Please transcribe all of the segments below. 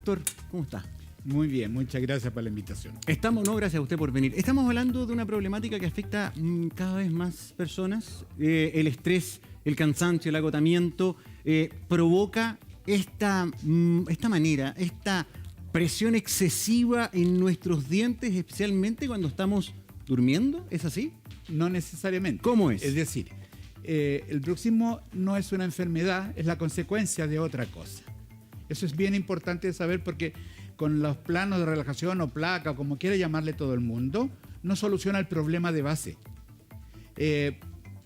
Doctor, ¿cómo está? Muy bien, muchas gracias por la invitación. No, gracias a usted por venir. Estamos hablando de una problemática que afecta cada vez más personas. El estrés, el cansancio, el agotamiento provoca esta presión excesiva en nuestros dientes, especialmente cuando estamos durmiendo. ¿Es así? No necesariamente. ¿Cómo es? Es decir, el bruxismo no es una enfermedad, es la consecuencia de otra cosa. Eso es bien importante saber porque con los planos de relajación o placa, o como quiera llamarle todo el mundo, no soluciona el problema de base.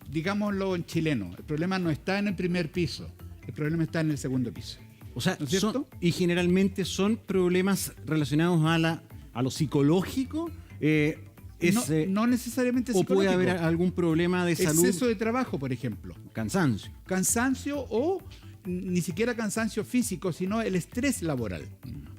Digámoslo en chileno, el problema no está en el primer piso, el problema está en el segundo piso. O sea, ¿no es cierto? y generalmente son problemas relacionados a lo psicológico. No necesariamente o psicológico. puede haber algún problema de salud. Exceso de trabajo, por ejemplo. Cansancio. Cansancio o ni siquiera cansancio físico, sino el estrés laboral.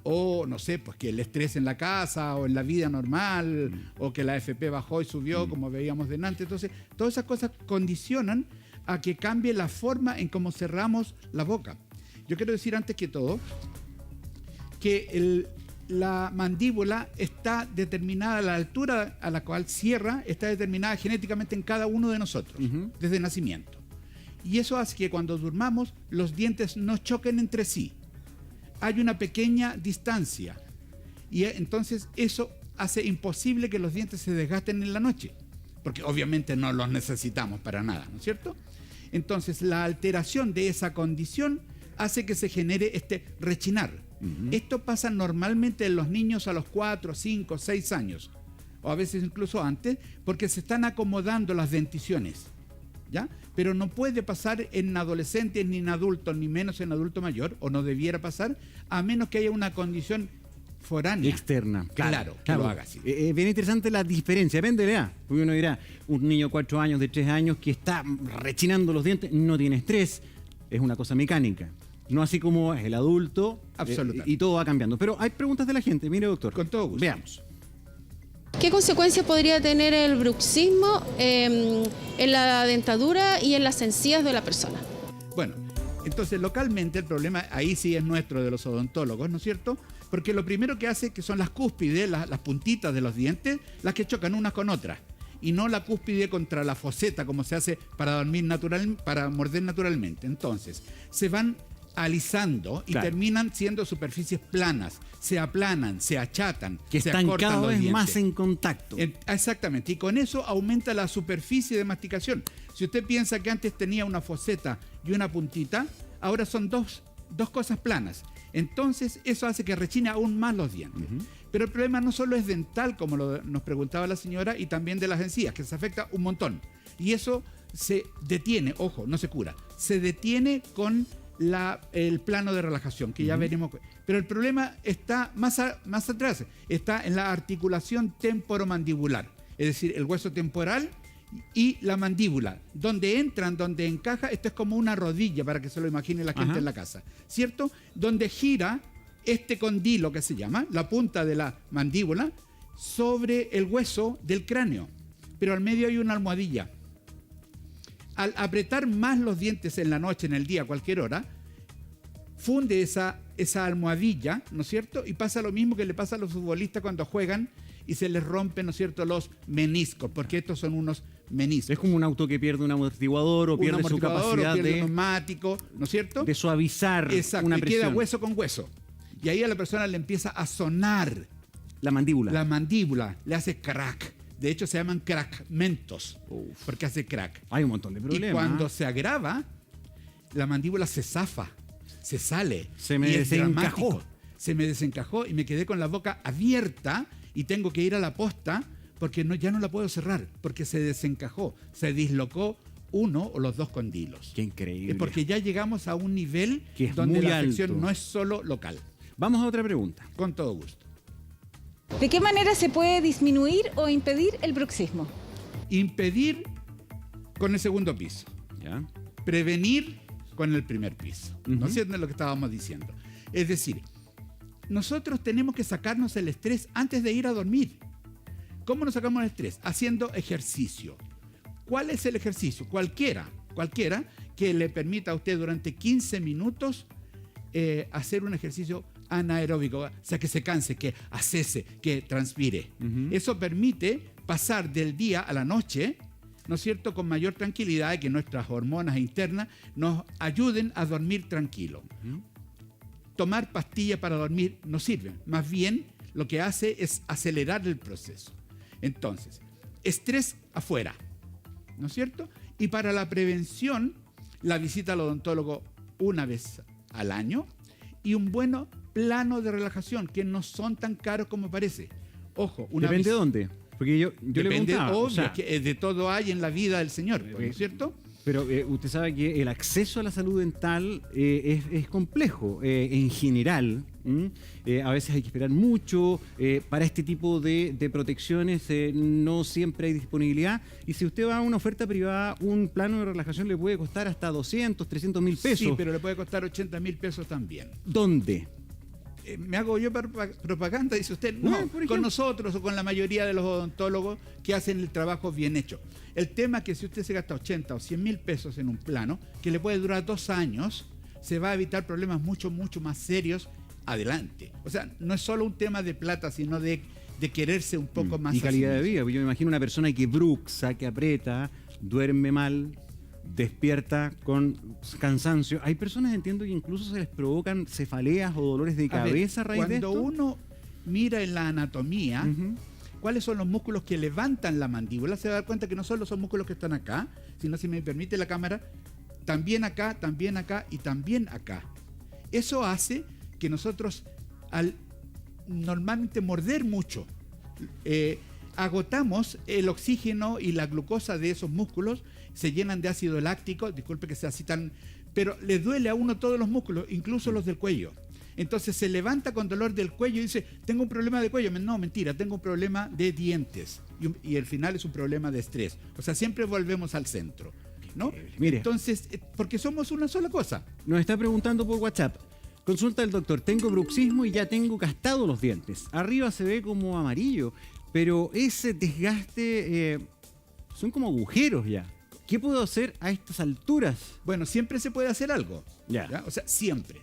O, no sé, pues que el estrés en la casa o en la vida normal, o que la AFP bajó y subió, como veíamos delante. Entonces, todas esas cosas condicionan a que cambie la forma en cómo cerramos la boca. Yo quiero decir antes que todo que la mandíbula está determinada, la altura a la cual cierra está determinada genéticamente en cada uno de nosotros, desde nacimiento. Y eso hace que cuando durmamos los dientes no choquen entre sí. Hay una pequeña distancia. Y entonces eso hace imposible que los dientes se desgasten en la noche. Porque obviamente no los necesitamos para nada, ¿no es cierto? Entonces la alteración de esa condición hace que se genere este rechinar. Esto pasa normalmente en los niños a los 4, 5, 6 años. O a veces incluso antes, porque se están acomodando las denticiones. ¿Ya? Pero no puede pasar en adolescentes ni en adultos, ni menos en adulto mayor, o no debiera pasar, a menos que haya una condición foránea. Externa. Claro, que lo haga así. Bien interesante la diferencia, depende de la edad. Porque uno dirá, un niño de 4 años, de 3 años, que está rechinando los dientes, no tiene estrés, es una cosa mecánica. No así como es el adulto. Absolutamente. Y todo va cambiando. Pero hay preguntas de la gente, mire doctor. Con todo gusto. Veamos. ¿Qué consecuencias podría tener el bruxismo en la dentadura y en las encías de la persona? Bueno, entonces localmente el problema ahí sí es nuestro de los odontólogos, ¿no es cierto? Porque lo primero que hace que son las cúspides, las puntitas de los dientes, las que chocan unas con otras. Y no la cúspide contra la foseta como se hace para morder naturalmente. Entonces, se van alisando y terminan siendo superficies planas, se aplanan, se achatan, que se están acortan cada los vez dientes. más en contacto. Exactamente, y con eso aumenta la superficie de masticación. Si usted piensa que antes tenía una foseta y una puntita, ahora son dos cosas planas. Entonces eso hace que rechine aún más los dientes. Pero el problema no solo es dental, como nos preguntaba la señora, y también de las encías, que se afecta un montón. Y eso se detiene, ojo, no se cura, se detiene con el plano de relajación, que ya veremos. Pero el problema está más atrás, está en la articulación temporomandibular, es decir, el hueso temporal y la mandíbula, donde encaja, esto es como una rodilla, para que se lo imagine la gente en la casa, ¿cierto? Donde gira este condilo que se llama, la punta de la mandíbula, sobre el hueso del cráneo, pero al medio hay una almohadilla. Al apretar más los dientes en la noche, en el día, a cualquier hora, funde esa almohadilla, ¿no es cierto? Y pasa lo mismo que le pasa a los futbolistas cuando juegan y se les rompen, ¿no es cierto?, los meniscos, porque estos son unos meniscos. Es como un auto que pierde un amortiguador o pierde su capacidad pierde un neumático, ¿no es cierto? De suavizar una y presión. queda hueso con hueso. Y ahí a la persona le empieza a sonar la mandíbula. La mandíbula le hace crack. De hecho, se llaman crackmentos, porque hace crack. Hay un montón de problemas. Y cuando se agrava, la mandíbula se zafa, se sale. Se me desencajó. Se me desencajó y me quedé con la boca abierta y tengo que ir a la posta porque ya no la puedo cerrar, porque se desencajó, se dislocó uno o los dos condilos. Qué increíble. Es porque ya llegamos a un nivel que es donde muy la afección alto. no es solo local. Vamos a otra pregunta. Con todo gusto. ¿De qué manera se puede disminuir o impedir el bruxismo? Impedir con el segundo piso. ¿Ya? Prevenir con el primer piso. ¿No es cierto lo que estábamos diciendo? Es decir, nosotros tenemos que sacarnos el estrés antes de ir a dormir. ¿Cómo nos sacamos el estrés? Haciendo ejercicio. ¿Cuál es el ejercicio? Cualquiera que le permita a usted durante 15 minutos hacer un ejercicio anaeróbico, o sea, que se canse, que acese, que transpire. Eso permite pasar del día a la noche, ¿no es cierto?, con mayor tranquilidad y que nuestras hormonas internas nos ayuden a dormir tranquilo. Tomar pastillas para dormir no sirve, más bien lo que hace es acelerar el proceso. Entonces, estrés afuera, ¿no es cierto? Y para la prevención, la visita al odontólogo una vez al año y un buen plano de relajación, que no son tan caros como parece. Ojo, Depende de dónde. Porque yo le depende, preguntaba, obvio, o sea, que de todo hay en la vida del Señor, ¿no es cierto? pero usted sabe que el acceso a la salud dental es complejo en general. A veces hay que esperar mucho. Para este tipo de protecciones no siempre hay disponibilidad. Y si usted va a una oferta privada, un plano de relajación le puede costar hasta 200, 300 mil pesos. Sí, pero le puede costar 80 mil pesos también. ¿Dónde? Me hago yo propaganda, dice usted. No, por ejemplo. con nosotros o con la mayoría de los odontólogos que hacen el trabajo bien hecho. El tema es que si usted se gasta 80 o 100 mil pesos en un plano, que le puede durar 2 años, se va a evitar problemas mucho, mucho más serios adelante. O sea, no es solo un tema de plata, sino de quererse un poco más. Y calidad de a sí vida. Yo me imagino una persona que bruxa, que aprieta, duerme mal, despierta con cansancio. Hay personas, entiendo, que incluso se les provocan cefaleas o dolores de mismo. cabeza a raíz de Cuando esto. uno mira en la anatomía, Ujú. cuáles son los músculos que levantan la mandíbula, se va a dar cuenta que no solo son músculos que están acá, sino, si me permite la cámara, también acá y también acá. Eso hace que nosotros, al normalmente morder mucho, agotamos el oxígeno y la glucosa de esos músculos, se llenan de ácido láctico, disculpe que sea así tan, pero le duele a uno todos los músculos, incluso los del cuello. Entonces se levanta con dolor del cuello y dice, tengo un problema de cuello. No, mentira, tengo un problema de dientes. Y al final es un problema de estrés. O sea, siempre volvemos al centro, ¿no? Mire. Entonces, porque somos una sola cosa. Nos está preguntando por WhatsApp. Consulta al doctor, tengo bruxismo y ya tengo gastados los dientes. Arriba se ve como amarillo, pero ese desgaste son como agujeros ya. ¿Qué puedo hacer a estas alturas? Bueno, siempre se puede hacer algo. Ya. O sea, siempre.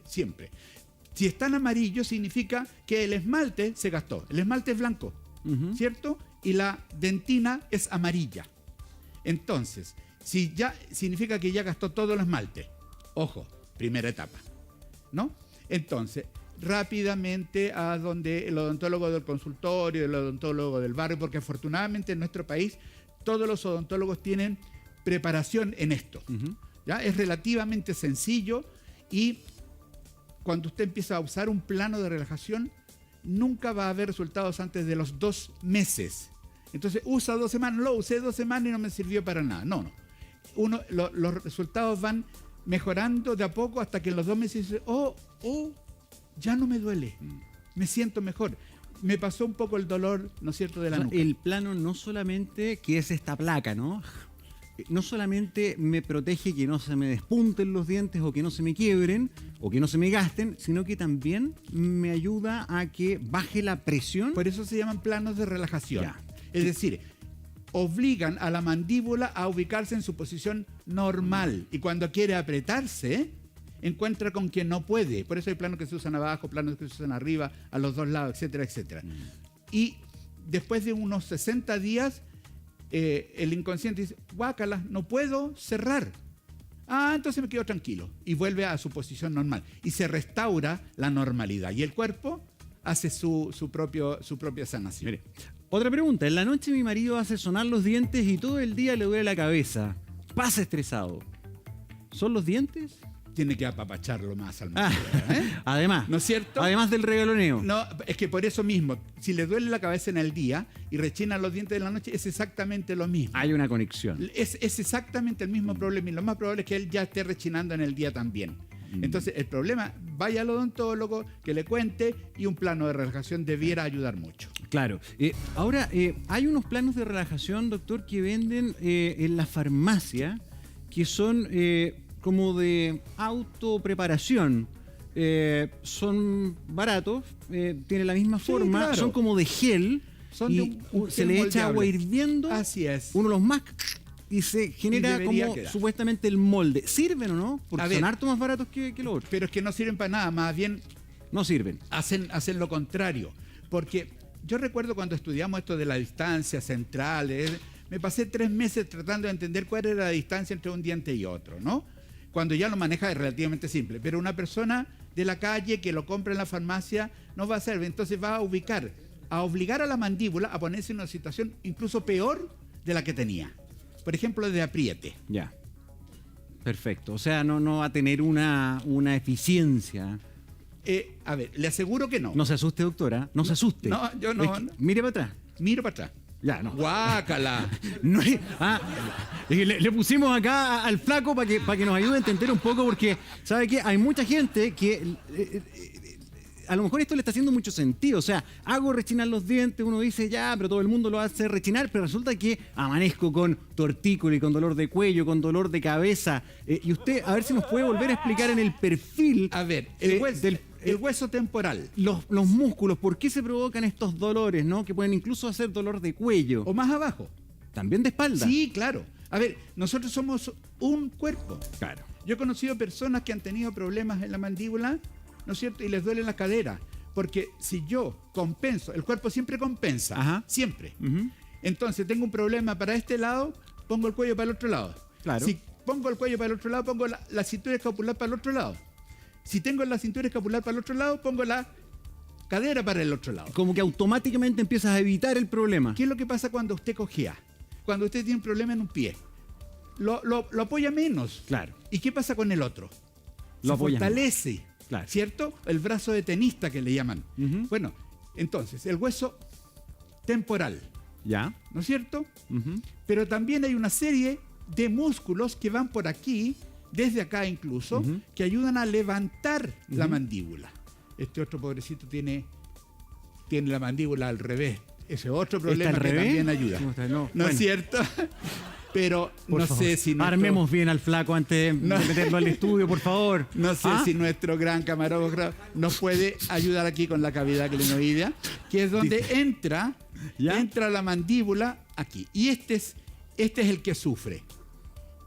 Si están amarillos, significa que el esmalte se gastó. El esmalte es blanco, ¿cierto? Y la dentina es amarilla. Entonces, si ya significa que ya gastó todo el esmalte. Ojo, primera etapa, ¿no? Entonces, rápidamente a donde el odontólogo del consultorio, el odontólogo del barrio, porque afortunadamente en nuestro país todos los odontólogos tienen preparación en esto. ¿Ya? Es relativamente sencillo y cuando usted empieza a usar un plano de relajación, nunca va a haber resultados antes de los 2 meses. Entonces, usa 2 semanas, lo usé 2 semanas y no me sirvió para nada. No. Los resultados van mejorando de a poco hasta que en los 2 meses dice, ya no me duele, me siento mejor. Me pasó un poco el dolor, ¿no es cierto?, de la nuca. El plano no solamente, que es esta placa, ¿no? No solamente me protege que no se me despunten los dientes o que no se me quiebren o que no se me gasten, sino que también me ayuda a que baje la presión. Por eso se llaman planos de relajación. Ya. Es decir, obligan a la mandíbula a ubicarse en su posición normal. Y cuando quiere apretarse, encuentra con quien no puede. Por eso hay planos que se usan abajo, planos que se usan arriba, a los 2 lados, etcétera, etcétera. Y después de unos 60 días, el inconsciente dice, guácala, no puedo cerrar. Entonces me quedo tranquilo. Y vuelve a su posición normal. Y se restaura la normalidad. Y el cuerpo hace su propia sanación. Mire, otra pregunta. En la noche mi marido hace sonar los dientes y todo el día le duele la cabeza. Pasa estresado. ¿Son los dientes? Tiene que apapacharlo más al marido, Además. ¿No es cierto? Además del regaloneo. No, es que por eso mismo, si le duele la cabeza en el día y rechina los dientes en la noche, es exactamente lo mismo. Hay una conexión. Es exactamente el mismo problema y lo más probable es que él ya esté rechinando en el día también. Entonces, el problema, vaya al odontólogo, que le cuente y un plano de relajación debiera ayudar mucho. Claro. Ahora, hay unos planos de relajación, doctor, que venden en la farmacia que son como de autopreparación. Son baratos, tienen la misma forma, claro. son como de gel. Son y de un se gel le echa moldeable. agua hirviendo. Así es. Uno los más y se genera debería como quedar. supuestamente el molde. ¿Sirven o no? Porque A son ver. harto más baratos que los otros. Pero es que no sirven para nada, más bien No sirven. hacen lo contrario. Porque yo recuerdo cuando estudiamos esto de la distancia central, me pasé 3 meses tratando de entender cuál era la distancia entre un diente y otro, ¿no? Cuando ya lo maneja es relativamente simple, pero una persona de la calle que lo compra en la farmacia no va a hacer, entonces va a obligar a la mandíbula a ponerse en una situación incluso peor de la que tenía. Por ejemplo, de apriete. Ya. Perfecto. O sea, no va a tener una eficiencia. A ver, le aseguro que no. No se asuste, doctora. No se asuste. No, yo no. Mire para atrás. Miro para atrás. Ya, no. Guácala. No es- le pusimos acá al flaco para que nos ayude a entender un poco, porque, ¿sabe qué? Hay mucha gente que a lo mejor esto le está haciendo mucho sentido. O sea, hago rechinar los dientes, uno dice ya, pero todo el mundo lo hace rechinar, pero resulta que amanezco con tortícolis, con dolor de cuello, con dolor de cabeza. Y usted, a ver si nos puede volver a explicar en el perfil. A ver, el hueso temporal. Los músculos, ¿por qué se provocan estos dolores, no? Que pueden incluso hacer dolor de cuello. O más abajo. También de espalda. Sí, claro. A ver, nosotros somos un cuerpo. Claro. Yo he conocido personas que han tenido problemas en la mandíbula, ¿no es cierto? Y les duele la cadera. Porque si yo compenso, el cuerpo siempre compensa. Ajá. Siempre. Ujú. Entonces tengo un problema para este lado, pongo el cuello para el otro lado. Claro. Si pongo el cuello para el otro lado, pongo la cintura escapular para el otro lado. Si tengo la cintura escapular para el otro lado, pongo la cadera para el otro lado. Como que automáticamente empiezas a evitar el problema. ¿Qué es lo que pasa cuando usted cojea? Cuando usted tiene un problema en un pie. Lo apoya menos. Claro. ¿Y qué pasa con el otro? Lo Se apoya fortalece. Claro. ¿Cierto? El brazo de tenista que le llaman. Ujú. Bueno, entonces, el hueso temporal, ¿Ya? ¿no es cierto? Ujú. Pero también hay una serie de músculos que van por aquí, desde acá incluso, Ujú. que ayudan a levantar la mandíbula. Este otro pobrecito tiene la mandíbula al revés. Ese otro problema ¿Está al que revés? también ayuda. ¿Cómo está? No. ¿No Bueno. es cierto? Pero Por no favor, sé si armemos bien al flaco antes de No. meterlo al estudio, por favor. No sé ¿Ah? si nuestro gran camarógrafo nos puede ayudar aquí con la cavidad clinoidea, que es donde entra la mandíbula aquí. Y este es el que sufre,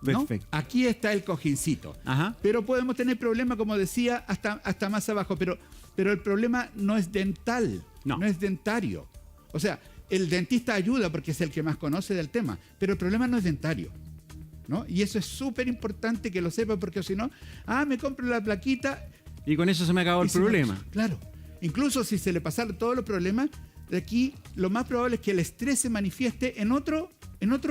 ¿no? Perfecto. Aquí está el cojincito. Ajá. Pero podemos tener problemas, como decía, hasta más abajo. Pero el problema no es dental, No. no es dentario. O sea, el dentista ayuda porque es el que más conoce del tema, pero el problema no es dentario, ¿no? Y eso es súper importante que lo sepa, porque si no, me compro la plaquita. Y con eso se me acabó el y se me- problema. Claro. Incluso si se le pasaran todos los problemas, de aquí lo más probable es que el estrés se manifieste en otro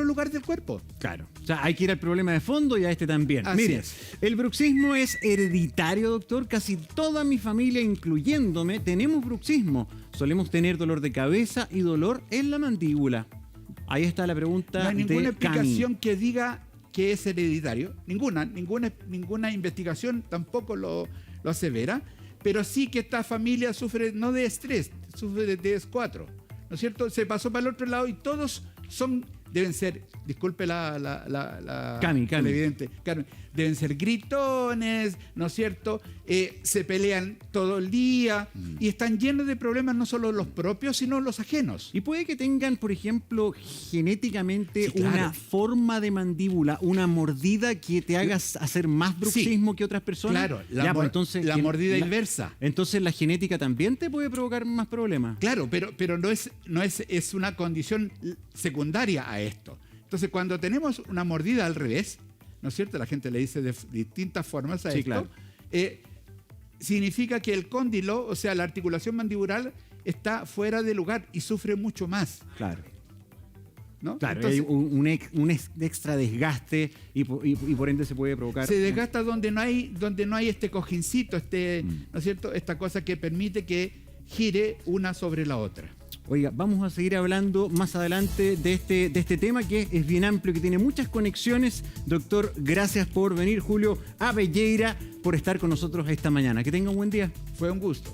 lugar del cuerpo. Claro. O sea, hay que ir al problema de fondo y a este también. Así Mire, es. el bruxismo es hereditario, doctor. Casi toda mi familia, incluyéndome, tenemos bruxismo. Solemos tener dolor de cabeza y dolor en la mandíbula. Ahí está la pregunta No hay ninguna de explicación que diga que es hereditario. Ninguna investigación tampoco lo asevera. Pero sí que esta familia sufre no de estrés, sufre de TS4. ¿No es cierto? Se pasó para el otro lado y todos deben ser, disculpe la Cami. evidente, Carmen, deben ser gritones, ¿no es cierto? Se pelean todo el día y están llenos de problemas, no solo los propios, sino los ajenos. Y puede que tengan, por ejemplo, genéticamente Sí, claro. una forma de mandíbula, una mordida que te haga hacer más bruxismo que otras personas. Claro, Ya, pues, entonces, la mordida inversa. Entonces la genética también te puede provocar más problemas. Claro, pero no es una condición secundaria a esto. Entonces, cuando tenemos una mordida al revés, ¿no es cierto? La gente le dice de distintas formas a Sí, esto. claro. Significa que el cóndilo, o sea, la articulación mandibular, está fuera de lugar y sufre mucho más, Claro. ¿no? Claro, Entonces, hay un extra desgaste y por ende se puede provocar. se desgasta donde no hay este cojincito, ¿no es cierto? Esta cosa que permite que gire una sobre la otra. Oiga, vamos a seguir hablando más adelante de este tema que es bien amplio, que tiene muchas conexiones. Doctor, gracias por venir. Julio Abelleira, por estar con nosotros esta mañana. Que tenga un buen día. Fue un gusto.